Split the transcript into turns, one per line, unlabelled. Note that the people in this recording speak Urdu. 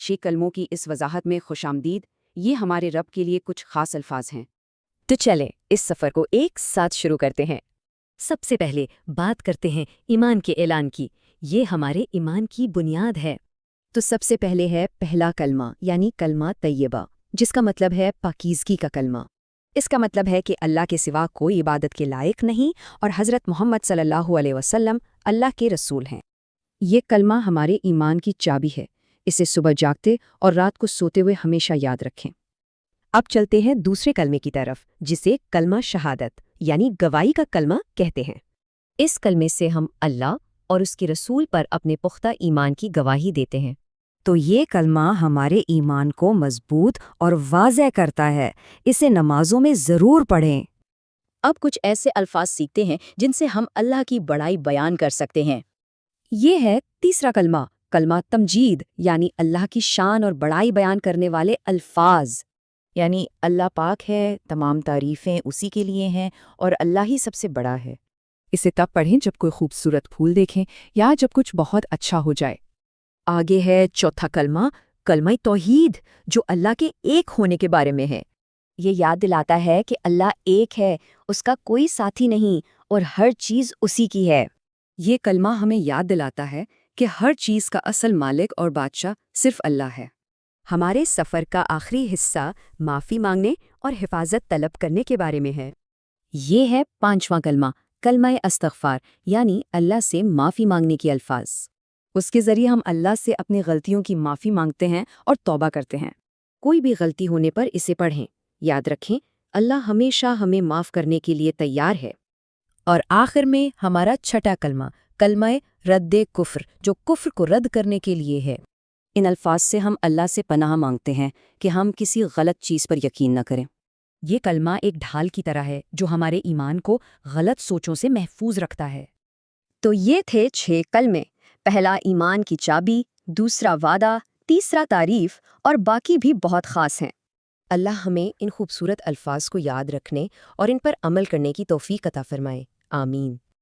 6 کلموں کی اس وضاحت میں خوش آمدید، یہ ہمارے رب کے لیے کچھ خاص الفاظ ہیں۔
تو چلیں اس سفر کو ایک ساتھ شروع کرتے ہیں۔ سب سے پہلے بات کرتے ہیں ایمان کے اعلان کی۔ یہ ہمارے ایمان کی بنیاد ہے۔
تو سب سے پہلے ہے پہلا کلمہ یعنی کلمہ طیبہ، جس کا مطلب ہے پاکیزگی کا کلمہ۔ اس کا مطلب ہے کہ اللہ کے سوا کوئی عبادت کے لائق نہیں اور حضرت محمد صلی اللہ علیہ وسلم اللہ کے رسول ہیں۔ یہ کلمہ ہمارے ایمان کی چابی ہے، اسے صبح جاگتے اور رات کو سوتے ہوئے ہمیشہ یاد رکھیں۔
اب چلتے ہیں دوسرے کلمے کی طرف، جسے کلمہ شہادت یعنی گواہی کا کلمہ کہتے ہیں۔ اس کلمے سے ہم اللہ اور اس کے رسول پر اپنے پختہ ایمان کی گواہی دیتے ہیں۔
تو یہ کلمہ ہمارے ایمان کو مضبوط اور واضح کرتا ہے، اسے نمازوں میں ضرور پڑھیں۔
اب کچھ ایسے الفاظ سیکھتے ہیں جن سے ہم اللہ کی بڑائی بیان کر سکتے ہیں۔ یہ ہے تیسرا کلمہ، کلمہ تمجید یعنی اللہ کی شان اور بڑائی بیان کرنے والے الفاظ۔
یعنی اللہ پاک ہے، تمام تعریفیں اسی کے لیے ہیں اور اللہ ہی سب سے بڑا ہے۔
اسے تب پڑھیں جب کوئی خوبصورت پھول دیکھیں یا جب کچھ بہت اچھا ہو جائے۔
آگے ہے چوتھا کلمہ، کلمہ توحید، جو اللہ کے ایک ہونے کے بارے میں ہے۔
یہ یاد دلاتا ہے کہ اللہ ایک ہے، اس کا کوئی ساتھی نہیں اور ہر چیز اسی کی ہے۔
یہ کلمہ ہمیں یاد دلاتا ہے کہ ہر چیز کا اصل مالک اور بادشاہ صرف اللہ ہے۔
ہمارے سفر کا آخری حصہ معافی مانگنے اور حفاظت طلب کرنے کے بارے میں ہے۔
یہ ہے پانچواں کلمہ، کلمہ استغفار یعنی اللہ سے معافی مانگنے کے الفاظ۔
اس کے ذریعے ہم اللہ سے اپنی غلطیوں کی معافی مانگتے ہیں اور توبہ کرتے ہیں۔ کوئی بھی غلطی ہونے پر اسے پڑھیں، یاد رکھیں اللہ ہمیشہ ہمیں معاف کرنے کے لیے تیار ہے۔
اور آخر میں ہمارا چھٹا کلمہ، کلمہ رد کفر، جو کفر کو رد کرنے کے لیے ہے۔
ان الفاظ سے ہم اللہ سے پناہ مانگتے ہیں کہ ہم کسی غلط چیز پر یقین نہ کریں۔
یہ کلمہ ایک ڈھال کی طرح ہے جو ہمارے ایمان کو غلط سوچوں سے محفوظ رکھتا ہے۔
تو یہ تھے 6 کلمے، پہلا ایمان کی چابی، دوسرا وعدہ، تیسرا تعریف اور باقی بھی بہت خاص ہیں۔
اللہ ہمیں ان خوبصورت الفاظ کو یاد رکھنے اور ان پر عمل کرنے کی توفیق عطا فرمائے۔ آمین۔